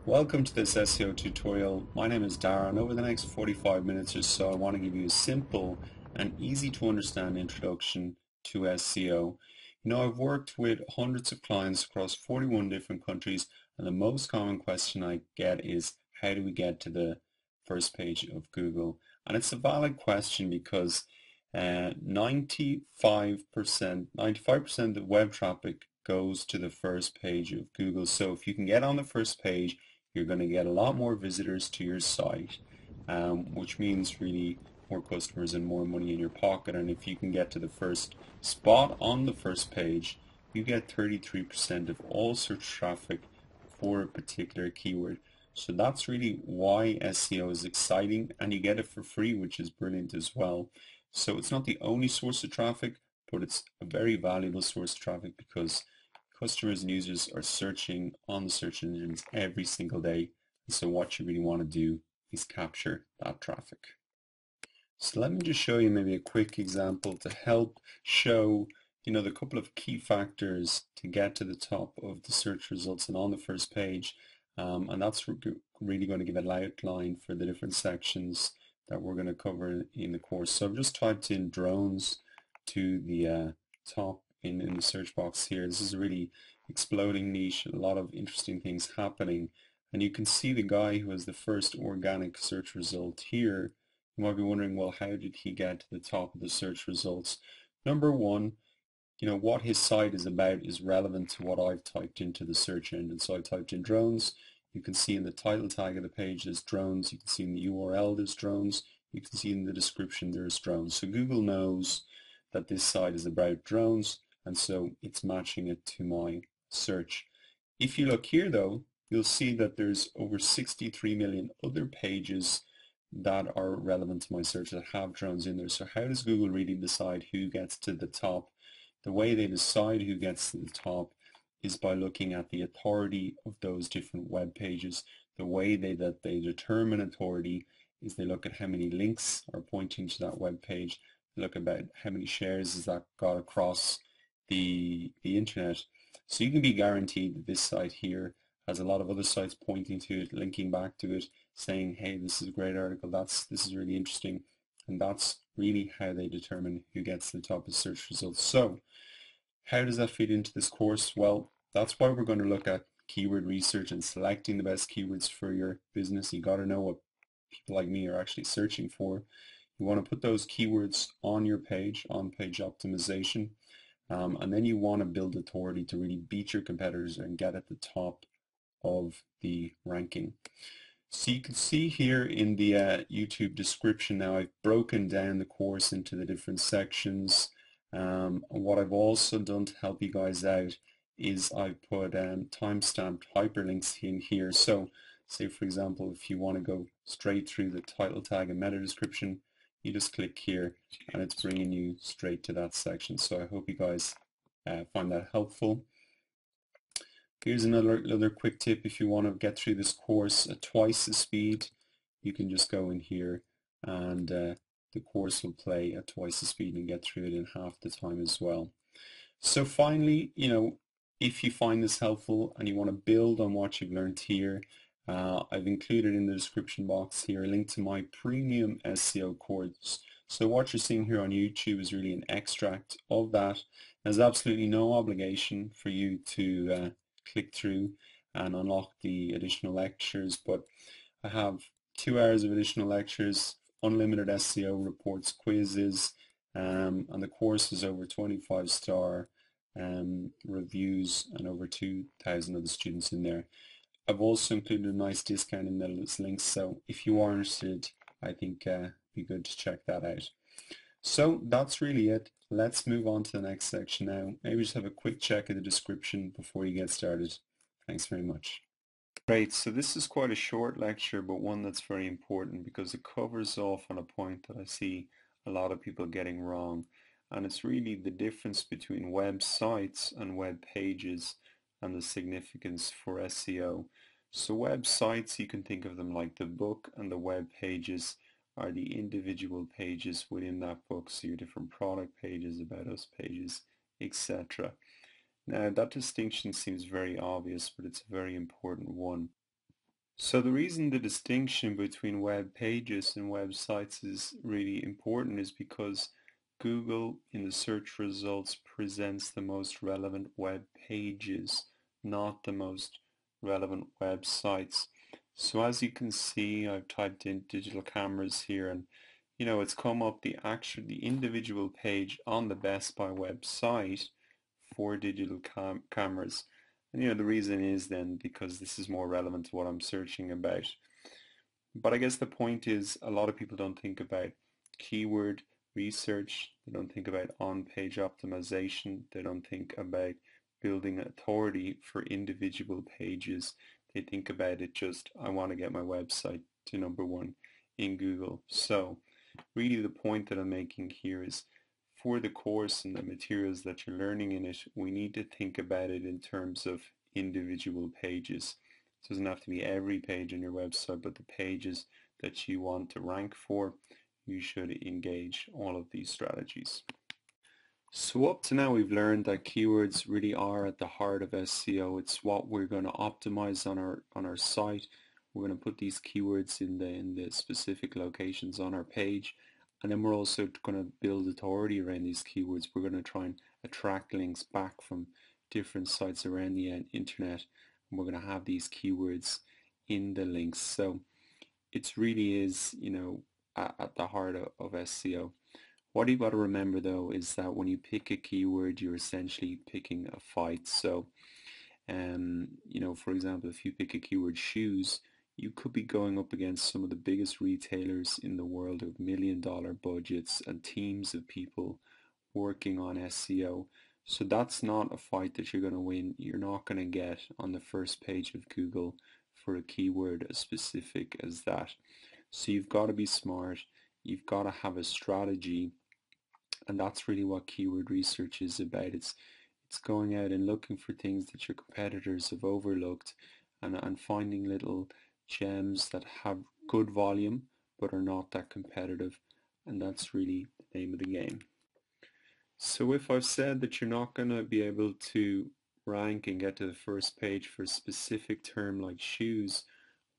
Welcome to this SEO tutorial. My name is Darren. Over the next 45 minutes or so, I want to give you a simple and easy to understand introduction to SEO. I've worked with hundreds of clients across 41 different countries, and the most common question I get is, how do we get to the first page of Google? And it's a valid question because 95% of web traffic goes to the first page of Google. So if you can get on the first page, you're going to get a lot more visitors to your site, which means really more customers and more money in your pocket. And if you can get to the first spot on the first page, you get 33% of all search traffic for a particular keyword. So that's really why SEO is exciting, and you get it for free, which is brilliant as well. So it's not the only source of traffic, but it's a very valuable source of traffic because customers and users are searching on the search engines every single day. And so what you really want to do is capture that traffic. So let me just show you maybe a quick example to help show the couple of key factors to get to the top of the search results and on the first page. And that's really going to give an outline for the different sections that we're going to cover in the course. So I've just typed in drones to the top in the search box here. This is a really exploding niche, a lot of interesting things happening. And you can see the guy who has the first organic search result here. You might be wondering, well, how did he get to the top of the search results? Number one, what his site is about is relevant to what I've typed into the search engine. So I typed in drones. You can see in the title tag of the page there's drones. You can see in the URL there's drones. You can see in the description there's drones. So Google knows that this site is about drones, and so it's matching it to my search. If you look here though, you'll see that there's over 63 million other pages that are relevant to my search that have drones in there. So how does Google really decide who gets to the top? The way they decide who gets to the top is by looking at the authority of those different web pages. The way that they determine authority is they look at how many links are pointing to that web page. They look about how many shares has that got across the internet. So you can be guaranteed that this site here has a lot of other sites pointing to it, linking back to it, saying, hey, this is a great article, this is really interesting. And that's really how they determine who gets to the top of search results. So how does that fit into this course? Well, that's why we're going to look at keyword research and selecting the best keywords for your business. You got to know what people like me are actually searching for. You want to put those keywords on your page, on page optimization, and then you want to build authority to really beat your competitors and get at the top of the ranking. So you can see here in the YouTube description now, I've broken down the course into the different sections. What I've also done to help you guys out is I've put timestamped hyperlinks in here. So say for example, if you want to go straight through the title tag and meta description, you just click here and it's bringing you straight to that section. So I hope you guys find that helpful. Here's another quick tip. If you want to get through this course at twice the speed, you can just go in here and the course will play at twice the speed and get through it in half the time as well. So finally, if you find this helpful and you want to build on what you've learned here, I've included in the description box here a link to my premium SEO course. So what you're seeing here on YouTube is really an extract of that. There's absolutely no obligation for you to click through and unlock the additional lectures, but I have 2 hours of additional lectures, unlimited SEO reports, quizzes, and the course is over 25-star reviews and over 2,000 of the students in there. I've also included a nice discount in those links, so if you are interested, I think it'd be good to check that out. So that's really it. Let's move on to the next section now. Maybe just have a quick check of the description before you get started. Thanks very much. Great, so this is quite a short lecture, but one that's very important because it covers off on a point that I see a lot of people getting wrong. And it's really the difference between websites and web pages and the significance for SEO. So websites, you can think of them like the book, and the web pages are the individual pages within that book, so your different product pages, about us pages, etc. Now that distinction seems very obvious, but it's a very important one. So the reason the distinction between web pages and websites is really important is because Google in the search results presents the most relevant web pages, not the most relevant websites. So as you can see, I've typed in digital cameras here, and it's come up the individual page on the Best Buy website for digital cameras. And the reason is then because this is more relevant to what I'm searching about. But I guess the point is a lot of people don't think about keyword research, they don't think about on-page optimization, they don't think about building authority for individual pages. They think about it just, I want to get my website to #1 in Google. So really the point that I'm making here is for the course and the materials that you're learning in it, we need to think about it in terms of individual pages. It doesn't have to be every page on your website, but the pages that you want to rank for, you should engage all of these strategies. So up to now we've learned that keywords really are at the heart of SEO. It's what we're going to optimize on our site. We're going to put these keywords in the specific locations on our page, and then we're also going to build authority around these keywords. We're going to try and attract links back from different sites around the internet, and we're going to have these keywords in the links. So it really is, at the heart of SEO. What you've got to remember though is that when you pick a keyword, you're essentially picking a fight. So, for example, if you pick a keyword shoes, you could be going up against some of the biggest retailers in the world with $1 million budgets and teams of people working on SEO. So that's not a fight that you're going to win. You're not going to get on the first page of Google for a keyword as specific as that. So you've got to be smart. You've got to have a strategy, and that's really what keyword research is about. It's going out and looking for things that your competitors have overlooked, and finding little gems that have good volume but are not that competitive, and that's really the name of the game. So if I've said that you're not going to be able to rank and get to the first page for a specific term like shoes,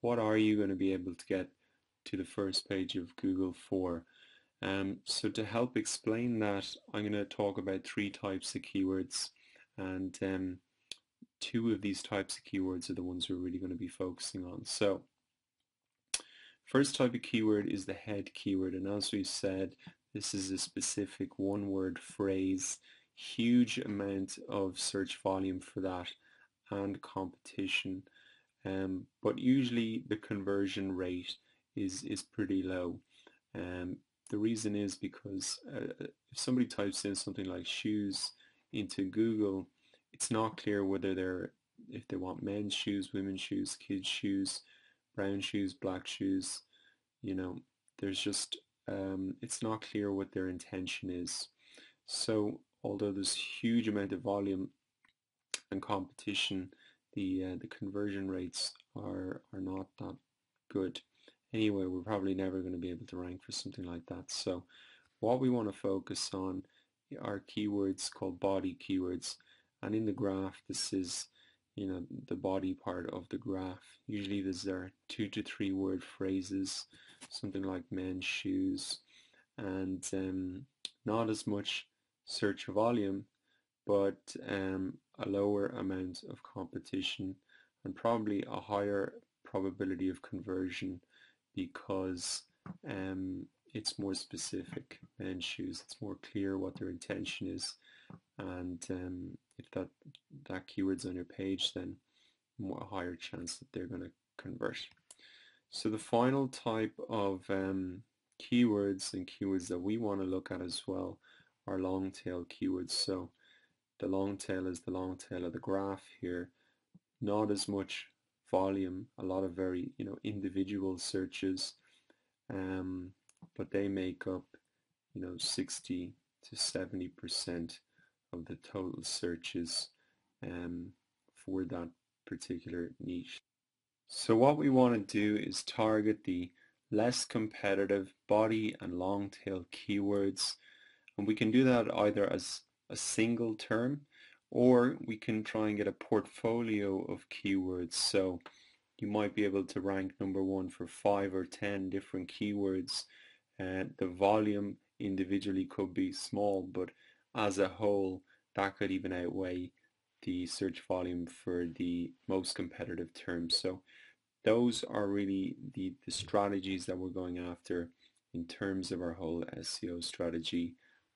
what are you going to be able to get to the first page of Google for? So to help explain that, I'm going to talk about 3 types of keywords, and 2 of these types of keywords are the ones we're really going to be focusing on. So first type of keyword is the head keyword, and as we've said, this is a specific one-word phrase, huge amount of search volume for that and competition, but usually the conversion rate is pretty low. The reason is because if somebody types in something like shoes into Google, it's not clear whether if they want men's shoes, women's shoes, kids' shoes, brown shoes, black shoes. There's just it's not clear what their intention is. So although there's huge amount of volume and competition, the conversion rates are not that good. Anyway, we're probably never going to be able to rank for something like that. So what we want to focus on are keywords called body keywords. And in the graph, this is, the body part of the graph. Usually these are 2 to 3 word phrases, something like men's shoes, and not as much search volume, but a lower amount of competition and probably a higher probability of conversion because it's more specific. Men's shoes, it's more clear what their intention is, and if that keyword's on your page, then more higher chance that they're going to convert. So the final type of keywords and keywords that we want to look at as well are long tail keywords. So the long tail is the long tail of the graph here. Not as much volume, a lot of very individual searches, but they make up 60 to 70% of the total searches for that particular niche. So what we want to do is target the less competitive body and long tail keywords, and we can do that either as a single term, or we can try and get a portfolio of keywords. So you might be able to rank number one for 5 or 10 different keywords. The volume individually could be small, but as a whole, that could even outweigh the search volume for the most competitive terms. So those are really the strategies that we're going after in terms of our whole SEO strategy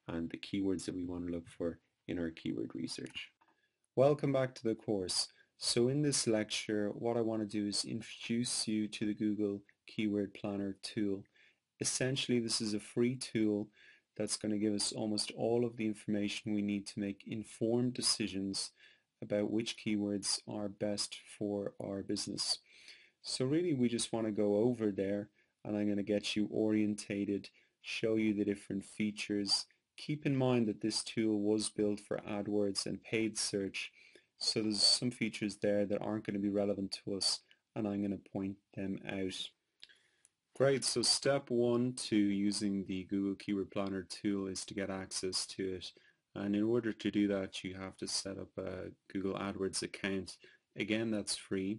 and the keywords that we want to look for in our keyword research. Welcome back to the course. So in this lecture, what I want to do is introduce you to the Google Keyword Planner tool. Essentially, this is a free tool that's going to give us almost all of the information we need to make informed decisions about which keywords are best for our business. So really we just want to go over there, and I'm going to get you orientated, show you the different features. Keep in mind that this tool was built for AdWords and paid search, so there's some features there that aren't going to be relevant to us, and I'm going to point them out. Great, so step one to using the Google Keyword Planner tool is to get access to it. And in order to do that, you have to set up a Google AdWords account. Again, that's free.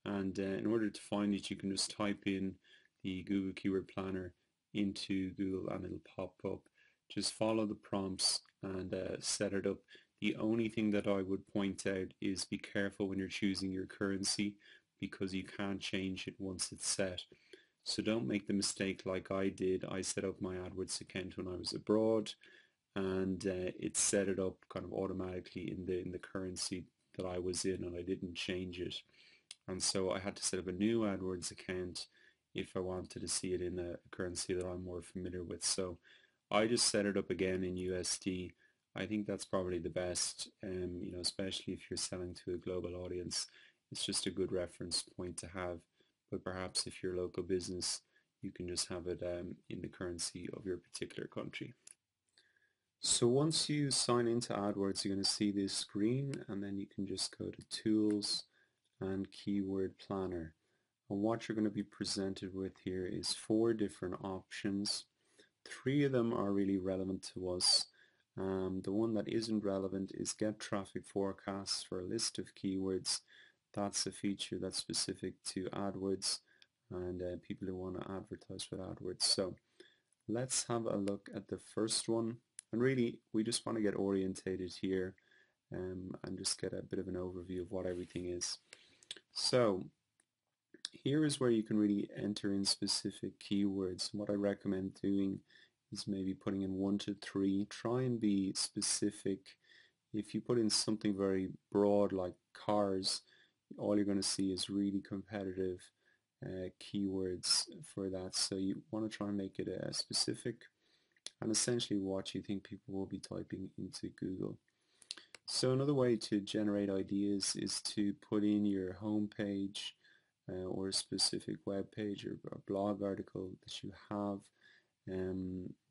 And in order to find it, you can just type in the Google Keyword Planner into Google and it'll pop up. Just follow the prompts and set it up. The only thing that I would point out is be careful when you're choosing your currency, because you can't change it once it's set. So don't make the mistake like I did. I set up my AdWords account when I was abroad, and it set it up kind of automatically in the currency that I was in, and I didn't change it. And so I had to set up a new AdWords account if I wanted to see it in a currency that I'm more familiar with. So I just set it up again in USD. I think that's probably the best, especially if you're selling to a global audience. It's just a good reference point to have. But perhaps if you're a local business, you can just have it in the currency of your particular country. So once you sign into AdWords, you're going to see this screen, and then you can just go to Tools and Keyword Planner. And what you're going to be presented with here is 4 different options. 3 of them are really relevant to us. The one that isn't relevant is Get Traffic Forecasts for a list of keywords. That's a feature that's specific to AdWords and people who want to advertise with AdWords. So let's have a look at the first one. And really, we just want to get orientated here and just get a bit of an overview of what everything is. So here is where you can really enter in specific keywords. What I recommend doing is maybe putting in 1 to 3. Try and be specific. If you put in something very broad like cars, all you're going to see is really competitive keywords for that. So you want to try and make it specific and essentially what you think people will be typing into Google. So another way to generate ideas is to put in your home page or a specific web page or a blog article that you have.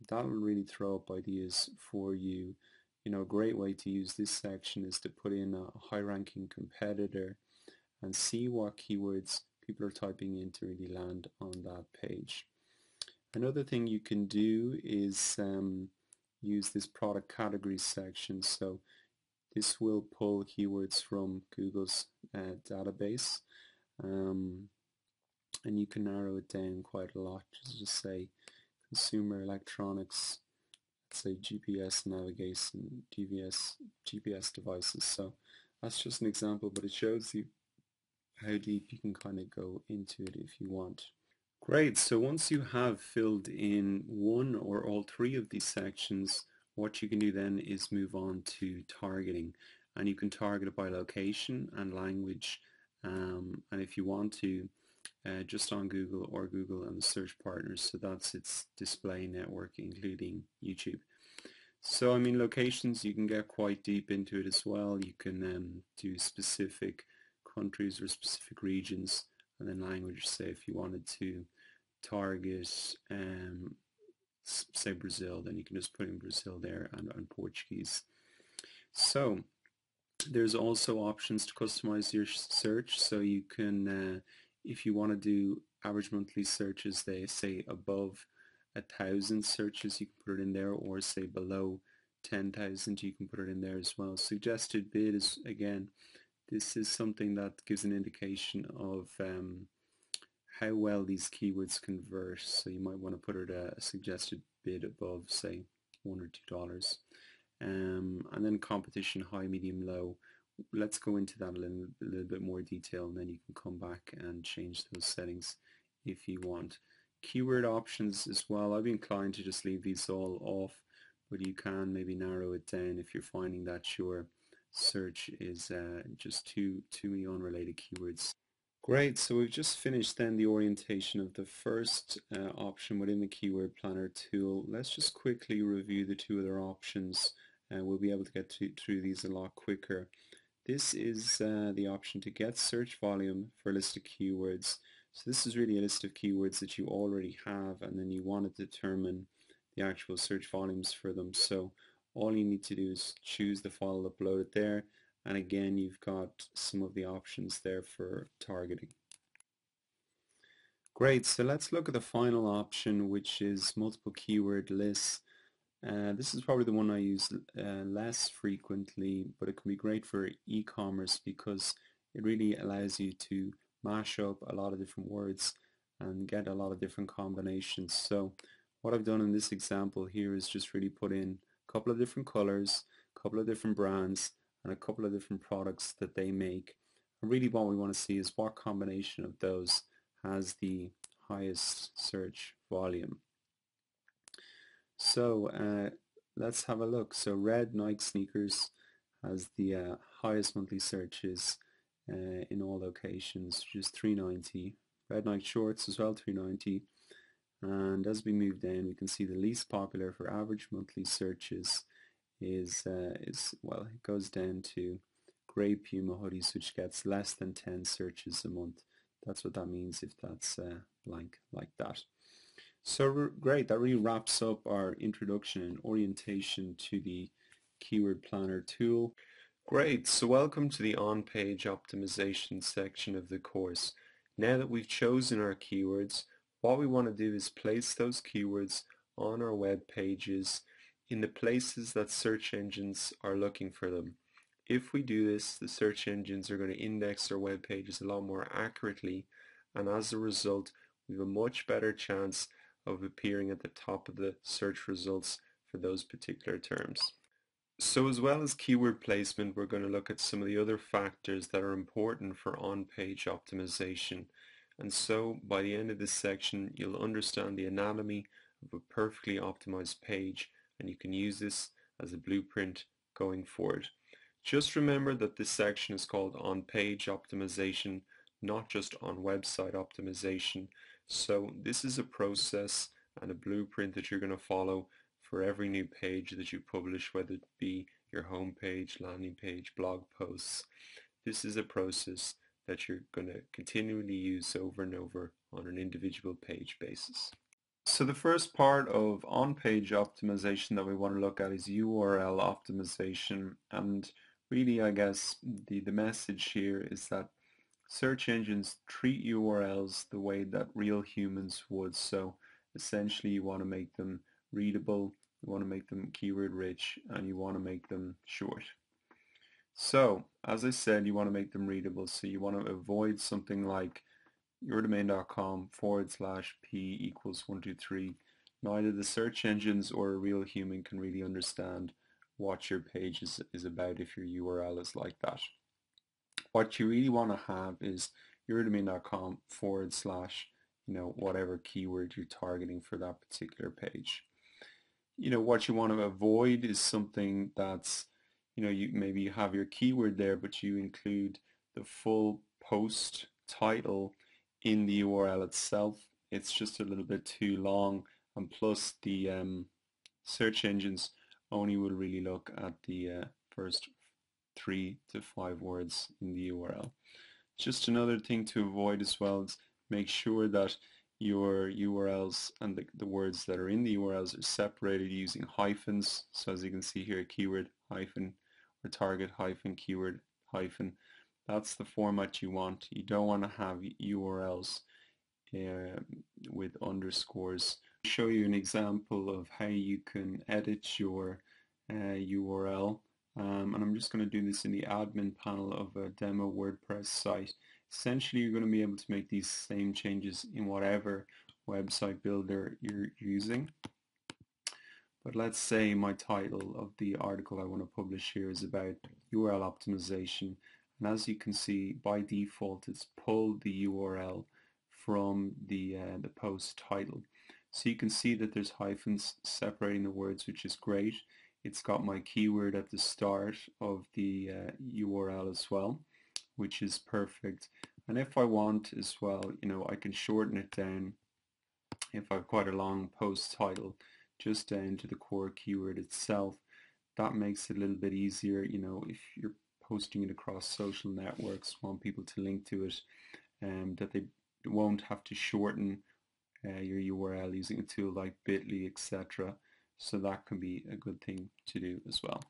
That'll really throw up ideas for you. A great way to use this section is to put in a high-ranking competitor and see what keywords people are typing in to really land on that page. Another thing you can do is use this product categories section. So this will pull keywords from Google's database, and you can narrow it down quite a lot. Just say consumer electronics, let's say GPS navigation, GPS devices. So that's just an example, but it shows you how deep you can kind of go into it if you want. Great, so once you have filled in 1 or all 3 of these sections, what you can do then is move on to targeting, and you can target it by location and language, and if you want to, just on Google or Google and the search partners, so that's its display network including YouTube. So I mean, locations, you can get quite deep into it as well. You can do specific countries or specific regions, and then language, say if you wanted to target say Brazil, then you can just put in Brazil there and Portuguese. So there's also options to customize your search, so you can if you want to do average monthly searches, they say above 1,000 searches, you can put it in there, or say below 10,000 you can put it in there as well. Suggested bid is again This is something that gives an indication of how well these keywords convert. So you might want to put it a suggested bid above, say, $1 or $2. And then competition high, medium, low. Let's go into that a little bit more detail, and then you can come back and change those settings if you want. Keyword options as well. I'd be inclined to just leave these all off, but you can maybe narrow it down if you're finding that your search is just too many unrelated keywords. Great, so we've just finished then the orientation of the first option within the Keyword Planner tool. Let's just quickly review the two other options, and we'll be able to get through these a lot quicker. This is the option to get search volume for a list of keywords. So this is really a list of keywords that you already have, and then you want to determine the actual search volumes for them. So all you need to do is choose the file, upload it there, and again you've got some of the options there for targeting. Great, so let's look at the final option, which is multiple keyword lists. This is probably the one I use less frequently, but it can be great for e-commerce because it really allows you to mash up a lot of different words and get a lot of different combinations. So what I've done in this example here is just really put in a couple of different colors, a couple of different brands, and a couple of different products that they make. And really what we want to see is what combination of those has the highest search volume. So let's have a look. So red Nike sneakers has the highest monthly searches in all locations, which is 390. Red Nike shorts as well, 390. And as we move down, we can see the least popular for average monthly searches is well, it goes down to grey Puma hoodies, which gets less than 10 searches a month. That's what that means if that's blank like that. So great, that really wraps up our introduction and orientation to the Keyword Planner tool. Great, so welcome to the on-page optimization section of the course. Now that we've chosen our keywords, what we want to do is place those keywords on our web pages in the places that search engines are looking for them. If we do this, the search engines are going to index our web pages a lot more accurately, and as a result, we have a much better chance of appearing at the top of the search results for those particular terms. So as well as keyword placement, we're going to look at some of the other factors that are important for on-page optimization. And so by the end of this section, you'll understand the anatomy of a perfectly optimized page, and you can use this as a blueprint going forward. Just remember that this section is called on-page optimization, not just on website optimization. So this is a process and a blueprint that you're going to follow for every new page that you publish, whether it be your home page, landing page, blog posts. This is a process that you're going to continually use over and over on an individual page basis. So the first part of on-page optimization that we want to look at is URL optimization, and really I guess the message here is that search engines treat URLs the way that real humans would. So essentially you want to make them readable, you want to make them keyword rich, and you want to make them short. So as I said, you want to make them readable, so you want to avoid something like yourdomain.com/p = 123. Neither the search engines or a real human can really understand what your page is about if your URL is like that. What you really want to have is yourdomain.com / whatever keyword you're targeting for that particular page. What you want to avoid is something that's, you maybe have your keyword there, but you include the full post title in the URL itself. It's just a little bit too long, and plus the search engines only will really look at the first 3 to 5 words in the URL. Just another thing to avoid as well is make sure that your URLs and the words that are in the URLs are separated using hyphens. So as you can see here, keyword hyphen or target hyphen, keyword hyphen. That's the format you want. You don't want to have URLs with underscores. I'll show you an example of how you can edit your URL and I'm just going to do this in the admin panel of a demo WordPress site. Essentially, you're going to be able to make these same changes in whatever website builder you're using. But let's say my title of the article I want to publish here is about URL optimization. And as you can see, by default, it's pulled the URL from the post title. So you can see that there's hyphens separating the words, which is great. It's got my keyword at the start of the URL as well, which is perfect. And if I want as well, I can shorten it down if I've quite a long post title just down to the core keyword itself. That makes it a little bit easier, if you're posting it across social networks, want people to link to it, that they won't have to shorten your URL using a tool like Bitly, etc. So that can be a good thing to do as well.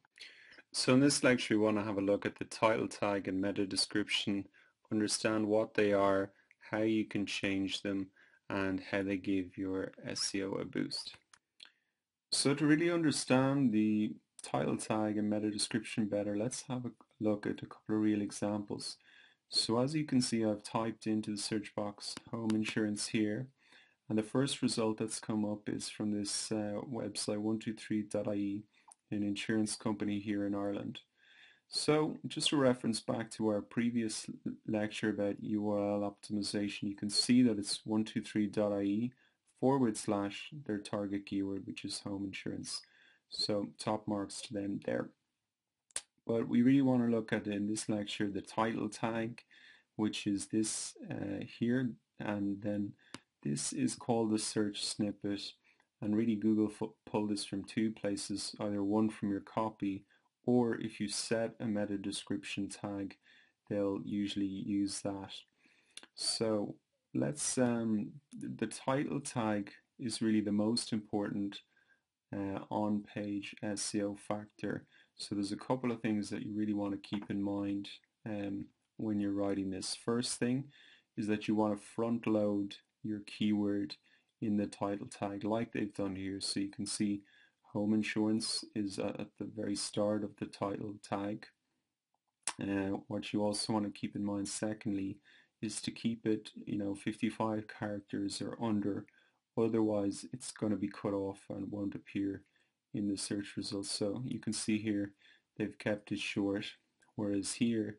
So in this lecture we want to have a look at the title tag and meta description, understand what they are, how you can change them, and how they give your SEO a boost. So to really understand the title tag and meta description better, let's have a look at a couple of real examples. So as you can see, I've typed into the search box home insurance here, and the first result that's come up is from this website 123.ie, an insurance company here in Ireland. So just a reference back to our previous lecture about URL optimization, you can see that it's 123.ie / their target keyword, which is home insurance. So top marks to them there. But we really want to look at in this lecture the title tag, which is this here, and then this is called the search snippet, and really Google pulled this from two places, either one from your copy, or if you set a meta description tag, they'll usually use that. So let's the title tag is really the most important on-page SEO factor. So there's a couple of things that you really want to keep in mind when you're writing this. First thing is that you want to front load your keyword in the title tag like they've done here. So you can see home insurance is at the very start of the title tag. What you also want to keep in mind secondly is to keep it 55 characters or under, otherwise it's going to be cut off and won't appear in the search results. So you can see here they've kept it short, whereas here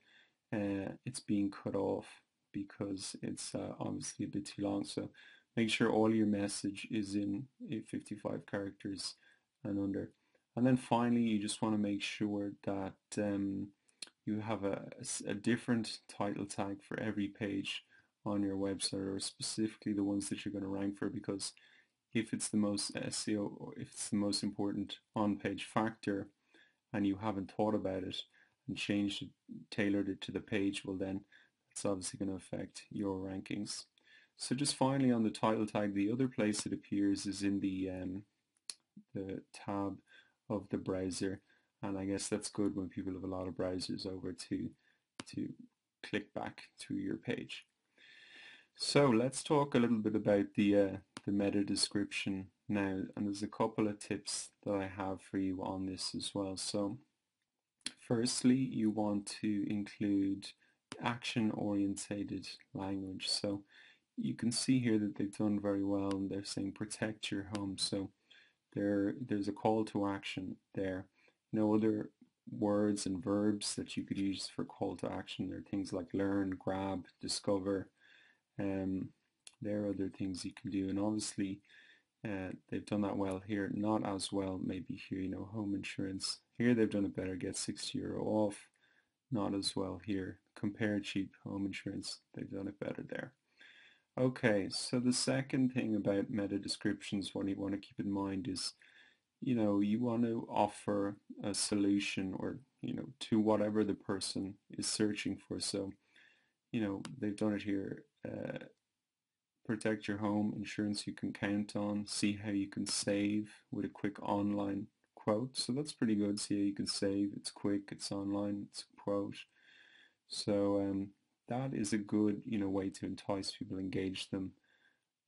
it's being cut off because it's obviously a bit too long. So make sure all your message is in 55 characters and under. And then finally you just want to make sure that you have a different title tag for every page on your website, or specifically the ones that you're going to rank for, because if it's the most SEO, or if it's the most important on-page factor and you haven't thought about it and changed it, tailored it to the page, well then it's obviously going to affect your rankings. So just finally on the title tag, the other place it appears is in the tab of the browser, and I guess that's good when people have a lot of browsers over to click back to your page. So let's talk a little bit about the meta description now, and there's a couple of tips that I have for you on this as well. So firstly, you want to include action-orientated language. So you can see here that they've done very well, and they're saying protect your home. So there's a call to action there. No other words and verbs that you could use for call to action. There are things like learn, grab, discover. There are other things you can do, and obviously they've done that well here. Not as well maybe here, home insurance. Here they've done it better, get €60 off. Not as well here. Compare cheap home insurance, they've done it better there. Okay, so the second thing about meta descriptions, what you want to keep in mind is, you want to offer a solution or, to whatever the person is searching for. So, they've done it here. Protect your home, insurance you can count on, see how you can save with a quick online quote. So that's pretty good. See how you can save. It's quick, it's online, it's a quote. So that is a good way to entice people, engage them.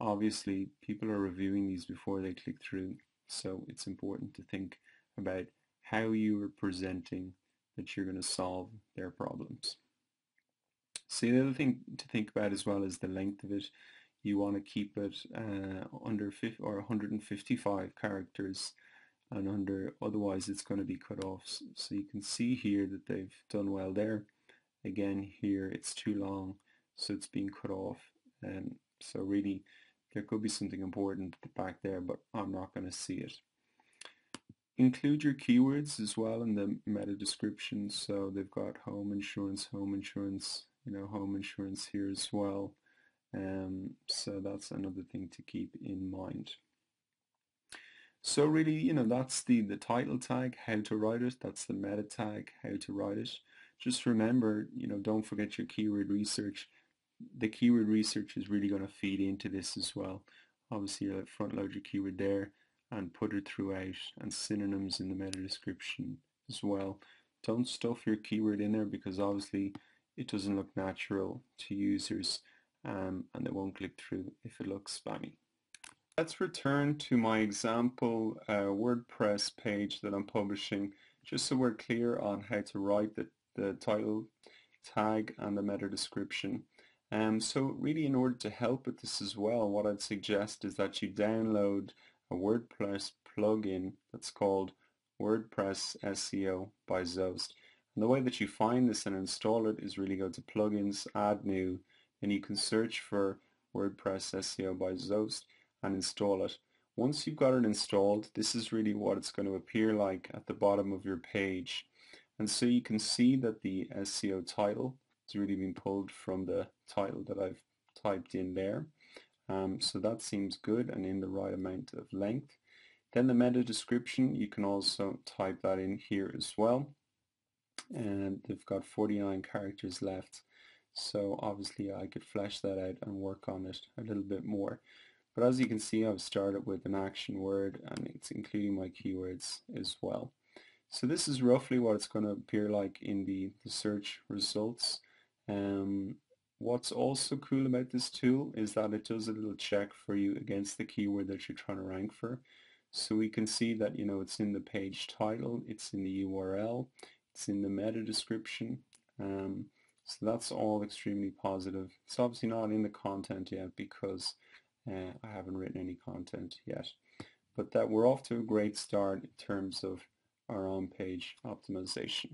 Obviously people are reviewing these before they click through, so it's important to think about how you are presenting that you're going to solve their problems. So the other thing to think about as well is the length of it. You want to keep it under 50 or 155 characters and under, otherwise it's going to be cut off. So you can see here that they've done well there. Again, here it's too long, so it's being cut off. So really, there could be something important back there, but I'm not going to see it. Include your keywords as well in the meta description. So they've got home insurance, home insurance here as well. So that's another thing to keep in mind. So really, that's the title tag, how to write it. That's the meta tag, how to write it. Just remember, don't forget your keyword research. The keyword research is really going to feed into this as well. Obviously, you'll front load your keyword there and put it throughout, and synonyms in the meta description as well. Don't stuff your keyword in there because obviously it doesn't look natural to users, and they won't click through if it looks spammy. Let's return to my example WordPress page that I'm publishing, just so we're clear on how to write the title tag and the meta description. So really, in order to help with this as well, what I'd suggest is that you download a WordPress plugin that's called WordPress SEO by Zoast. And the way that you find this and install it is really go to Plugins, Add New, and you can search for WordPress SEO by Zoast and install it. Once you've got it installed, this is really what it's going to appear like at the bottom of your page. And so you can see that the SEO title has really been pulled from the title that I've typed in there. So that seems good and in the right amount of length. Then the meta description, you can also type that in here as well. And they've got 49 characters left. So obviously I could flesh that out and work on it a little bit more. But as you can see, I've started with an action word and it's including my keywords as well. So this is roughly what it's going to appear like in the search results. What's also cool about this tool is that it does a little check for you against the keyword that you're trying to rank for. So we can see that it's in the page title, it's in the URL, it's in the meta description. So that's all extremely positive. It's obviously not in the content yet because I haven't written any content yet. But that we're off to a great start in terms of our on-page optimization.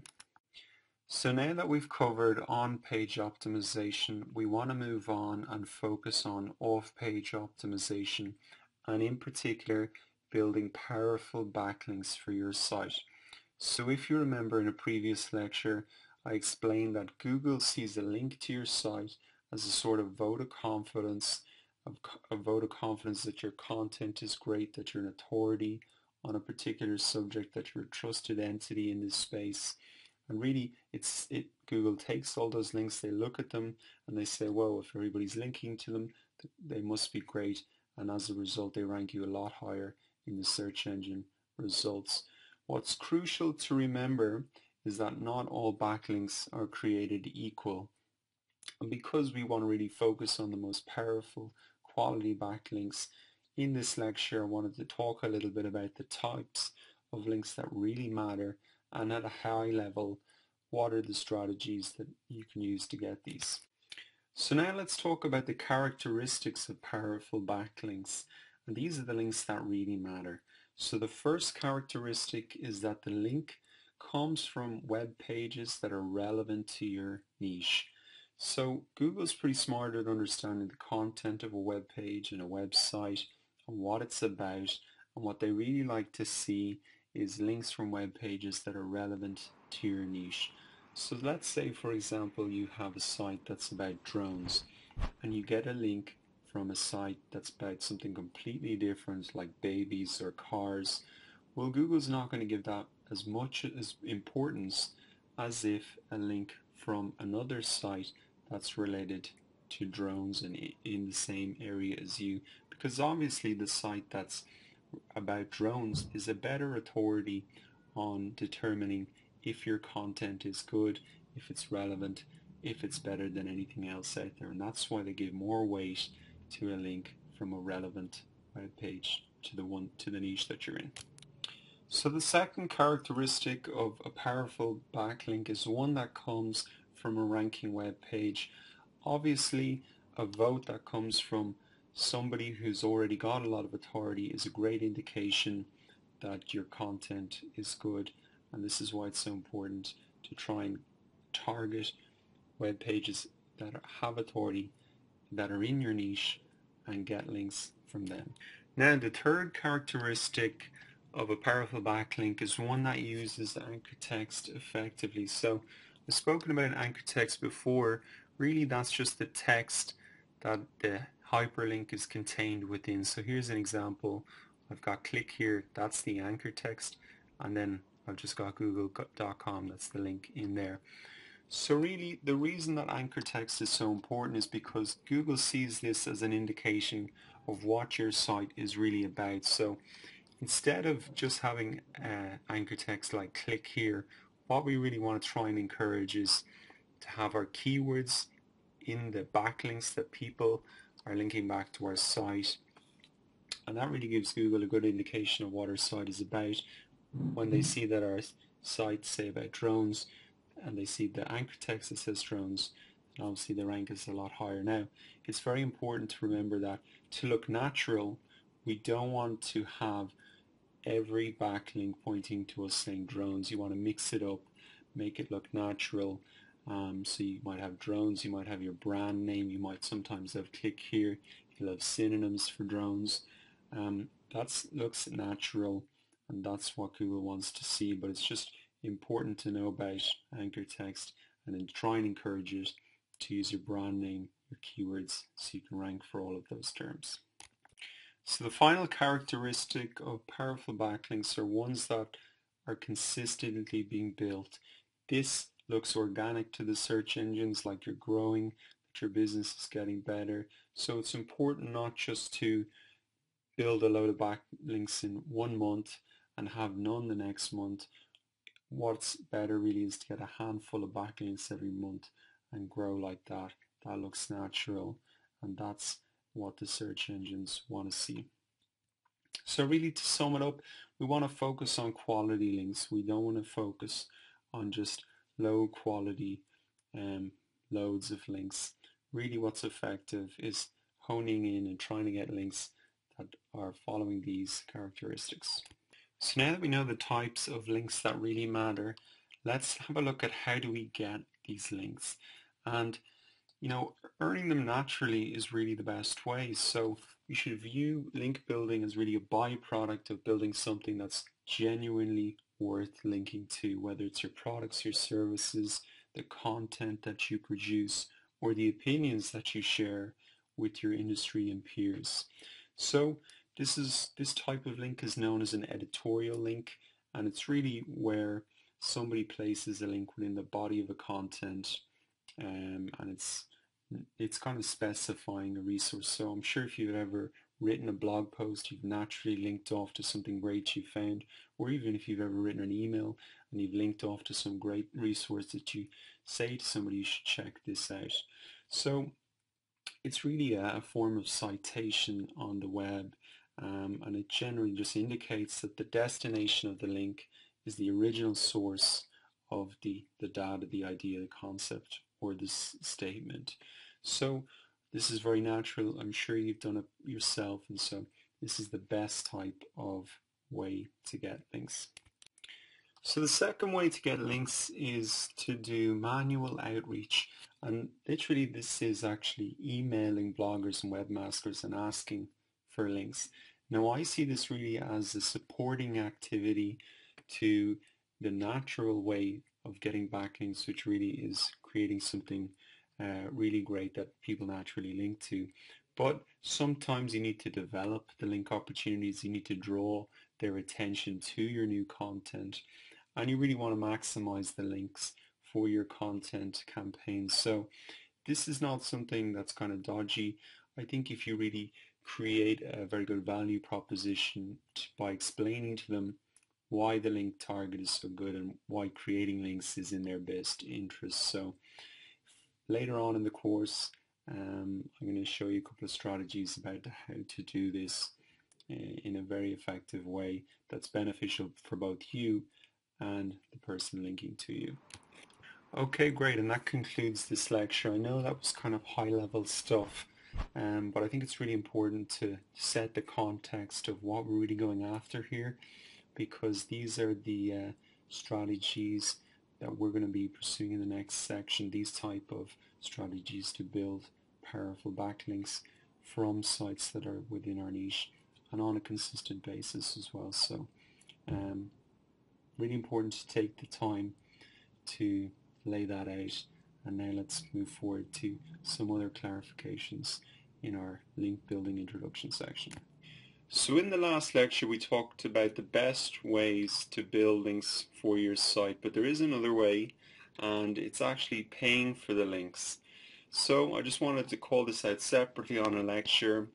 So now that we've covered on-page optimization, we want to move on and focus on off-page optimization, and in particular building powerful backlinks for your site. So if you remember in a previous lecture, I explained that Google sees a link to your site as a sort of vote of confidence, that your content is great, that you're an authority on a particular subject, that you're a trusted entity in this space. And really, Google takes all those links, they look at them, and they say, well, if everybody's linking to them, they must be great. And as a result, they rank you a lot higher in the search engine results. What's crucial to remember is that not all backlinks are created equal. And because we want to really focus on the most powerful quality backlinks, in this lecture I wanted to talk a little bit about the types of links that really matter, and at a high level, what are the strategies that you can use to get these. So now let's talk about the characteristics of powerful backlinks, and these are the links that really matter. So the first characteristic is that the link comes from web pages that are relevant to your niche. So Google's pretty smart at understanding the content of a web page and a website and what it's about, and what they really like to see is links from web pages that are relevant to your niche. So let's say, for example, you have a site that's about drones and you get a link from a site that's about something completely different like babies or cars. Well, Google's not going to give that as much as importance as if a link from another site that's related to drones and in the same area as you, because obviously the site that's about drones is a better authority on determining if your content is good, if it's relevant, if it's better than anything else out there, and that's why they give more weight to a link from a relevant web page to the niche that you're in. So the second characteristic of a powerful backlink is one that comes from a ranking web page. Obviously, a vote that comes from somebody who's already got a lot of authority is a great indication that your content is good, and this is why it's so important to try and target web pages that have authority, that are in your niche, and get links from them. Now, the third characteristic of a powerful backlink is one that uses anchor text effectively. So I've spoken about anchor text before. Really, that's just the text that the hyperlink is contained within. So here's an example. I've got click here, that's the anchor text, and then I've just got google.com, that's the link in there. So really, the reason that anchor text is so important is because Google sees this as an indication of what your site is really about. So instead of just having anchor text like click here, what we really want to try and encourage is to have our keywords in the backlinks that people are linking back to our site. And that really gives Google a good indication of what our site is about. When they see that our site, say about drones, and they see the anchor text that says drones, and obviously the rank is a lot higher. Now, it's very important to remember that to look natural, we don't want to have every backlink pointing to us saying drones. You want to mix it up, make it look natural. So you might have drones, you might have your brand name, you might sometimes have click here, you'll have synonyms for drones. That looks natural, and that's what Google wants to see, but it's just important to know about anchor text and then try and encourage it to use your brand name, your keywords, so you can rank for all of those terms. So the final characteristic of powerful backlinks are ones that are consistently being built. This looks organic to the search engines, like you're growing, that your business is getting better. So it's important not just to build a load of backlinks in 1 month and have none the next month. What's better really is to get a handful of backlinks every month and grow like that. That looks natural, and that's what the search engines want to see. So really, to sum it up, we want to focus on quality links. We don't want to focus on just low quality loads of links. Really what's effective is honing in and trying to get links that are following these characteristics. So now that we know the types of links that really matter, let's have a look at how do we get these links. And earning them naturally is really the best way. So you should view link building as really a byproduct of building something that's genuinely worth linking to, whether it's your products, your services, the content that you produce, or the opinions that you share with your industry and peers. So this type of link is known as an editorial link, and it's really where somebody places a link within the body of a content, and it's kind of specifying a resource. So I'm sure if you've ever written a blog post, you've naturally linked off to something great you found, or even if you've ever written an email and you've linked off to some great resource that you say to somebody, you should check this out. So it's really a form of citation on the web, and it generally just indicates that the destination of the link is the original source of the data, the idea, the concept, or this statement. So this is very natural. I'm sure you've done it yourself, and so this is the best type of way to get links. So the second way to get links is to do manual outreach, and literally this is actually emailing bloggers and webmasters and asking for links. Now I see this really as a supporting activity to the natural way of getting backlinks, which really is creating something really great that people naturally link to. But sometimes you need to develop the link opportunities, you need to draw their attention to your new content, and you really want to maximize the links for your content campaigns. So this is not something that's kind of dodgy. I think if you really create a very good value proposition by explaining to them why the link target is so good and why creating links is in their best interest. So later on in the course, I'm going to show you a couple of strategies about how to do this. in a very effective way that's beneficial for both you and the person linking to you. Okay, great, and that concludes this lecture. I know that was kind of high-level stuff, but I think it's really important to set the context of what we're really going after here, because these are the strategies that we're going to be pursuing in the next section, these type of strategies to build powerful backlinks from sites that are within our niche and on a consistent basis as well. So really important to take the time to lay that out. And now let's move forward to some other clarifications in our link building introduction section. So in the last lecture we talked about the best ways to build links for your site, but there is another way, and it's actually paying for the links. So I just wanted to call this out separately on a lecture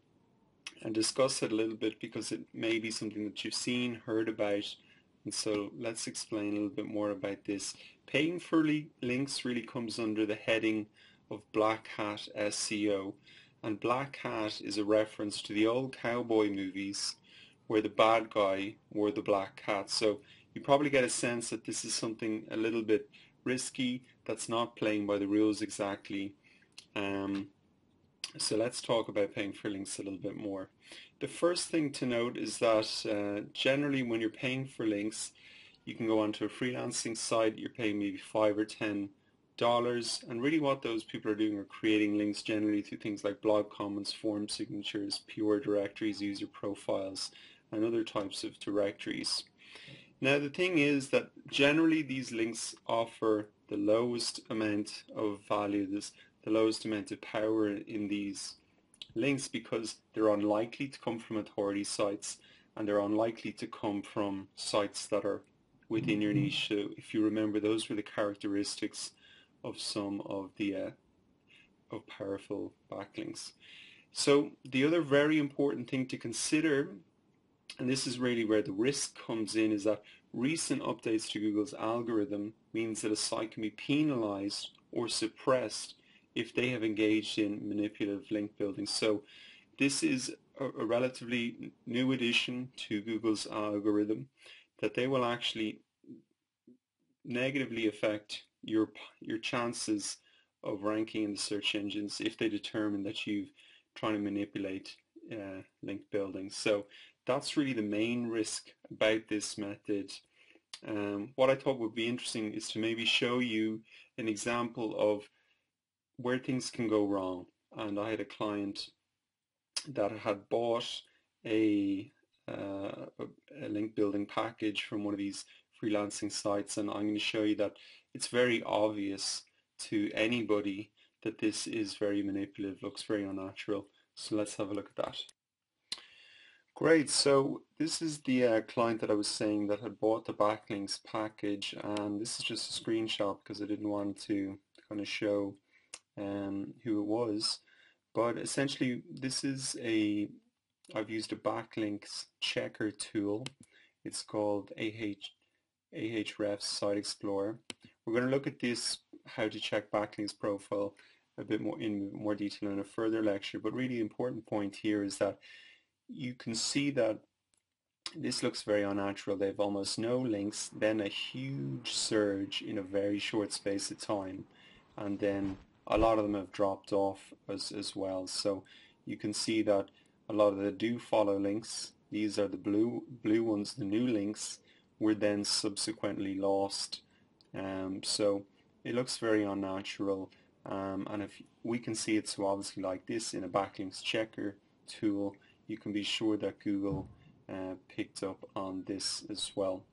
and discuss it a little bit, because it may be something that you've seen, heard about, and so let's explain a little bit more about this. Paying for links really comes under the heading of Black Hat SEO. And Black Hat is a reference to the old cowboy movies where the bad guy wore the black hat. So you probably get a sense that this is something a little bit risky, that's not playing by the rules exactly. So let's talk about paying for links a little bit more. The first thing to note is that generally when you're paying for links, you can go onto a freelancing site, you're paying maybe $5 or $10, and really what those people are doing are creating links generally through things like blog comments, form signatures, PR directories, user profiles, and other types of directories. Now the thing is that generally these links offer the lowest amount of value, the lowest amount of power in these links, because they're unlikely to come from authority sites and they're unlikely to come from sites that are within your niche. So if you remember, those were the characteristics of some of the of powerful backlinks. So the other very important thing to consider, and this is really where the risk comes in, is that recent updates to Google's algorithm means that a site can be penalized or suppressed if they have engaged in manipulative link building. So this is a relatively new addition to Google's algorithm, that they will actually negatively affect your chances of ranking in the search engines if they determine that you've trying to manipulate link building. So that's really the main risk about this method. What I thought would be interesting is to maybe show you an example of where things can go wrong. And I had a client that had bought a link building package from one of these freelancing sites, and I'm going to show you that it's very obvious to anybody that this is very manipulative, looks very unnatural. So let's have a look at that. Great, so this is the client that I was saying that had bought the backlinks package, and this is just a screenshot because I didn't want to kind of show who it was. But essentially this is I've used a backlinks checker tool. It's called Ahrefs Site Explorer. We're going to look at this, how to check backlinks profile, a bit more in more detail in a further lecture, but really important point here is that you can see that this looks very unnatural. They have almost no links, then a huge surge in a very short space of time, and then a lot of them have dropped off as well. So you can see that a lot of the do follow links, these are the blue ones, the new links, were then subsequently lost. So it looks very unnatural, and if we can see it so obviously like this in a backlinks checker tool, you can be sure that Google picked up on this as well.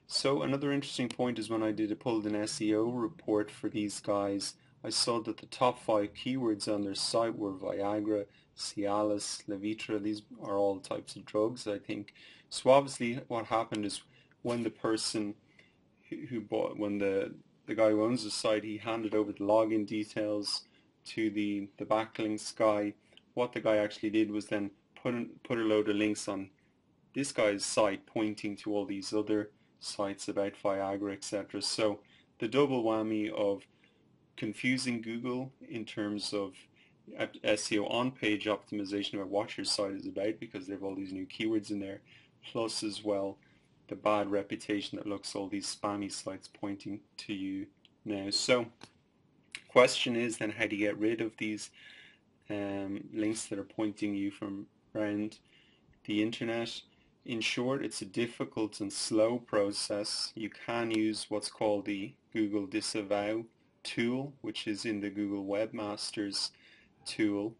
So another interesting point is when I pulled an SEO report for these guys, I saw that the top 5 keywords on their site were Viagra, Cialis, Levitra. These are all types of drugs, I think. So obviously what happened is when the person who bought, when the guy who owns the site, he handed over the login details to the backlinks guy. What the guy actually did was then put a load of links on this guy's site pointing to all these other sites about Viagra, etc. So the double whammy of confusing Google in terms of SEO on-page optimization about what your site is about, because they have all these new keywords in there, plus as well the bad reputation that looks all these spammy sites pointing to you now. So question is then, how do you get rid of these links that are pointing you from around the internet? In short, it's a difficult and slow process. You can use what's called the Google Disavow tool, which is in the Google Webmasters tool,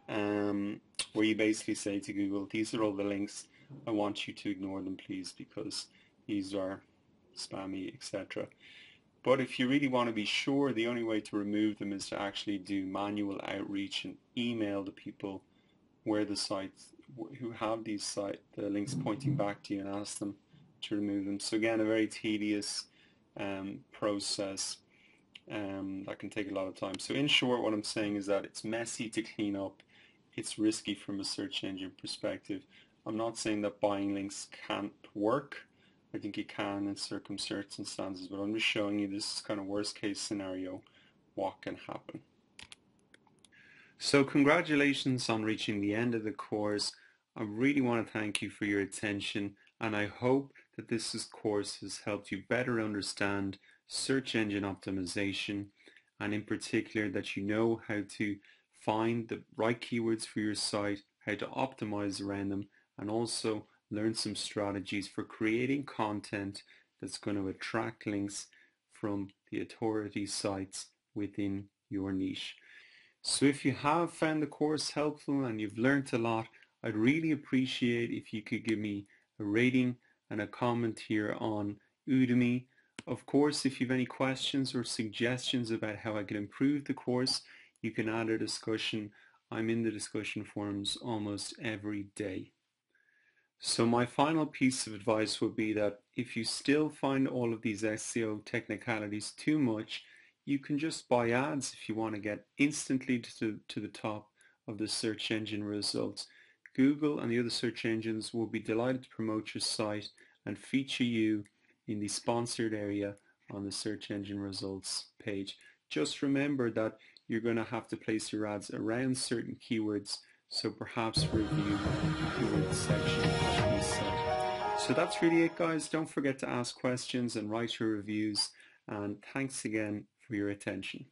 where you basically say to Google, these are all the links, I want you to ignore them please because these are spammy, etc. But if you really want to be sure, the only way to remove them is to actually do manual outreach and email the people where the sites who have these the links pointing back to you, and ask them to remove them. So again, a very tedious process that can take a lot of time. So in short, what I'm saying is that it's messy to clean up, it's risky from a search engine perspective. I'm not saying that buying links can't work. I think it can in circumstances, but I'm just showing you this kind of worst case scenario, what can happen. So congratulations on reaching the end of the course. I really want to thank you for your attention, and I hope that this course has helped you better understand search engine optimization, and in particular that you know how to find the right keywords for your site, how to optimize around them, and also learn some strategies for creating content that's going to attract links from the authority sites within your niche. So if you have found the course helpful and you've learned a lot, I'd really appreciate if you could give me a rating and a comment here on Udemy. Of course, if you have any questions or suggestions about how I can improve the course, you can add a discussion. I'm in the discussion forums almost every day. So my final piece of advice would be that if you still find all of these SEO technicalities too much, you can just buy ads if you want to get instantly to the top of the search engine results. Google and the other search engines will be delighted to promote your site and feature you in the sponsored area on the search engine results page. Just remember that you're going to have to place your ads around certain keywords, so perhaps review the keyword section of the site. So that's really it, guys. Don't forget to ask questions and write your reviews, and thanks again for your attention.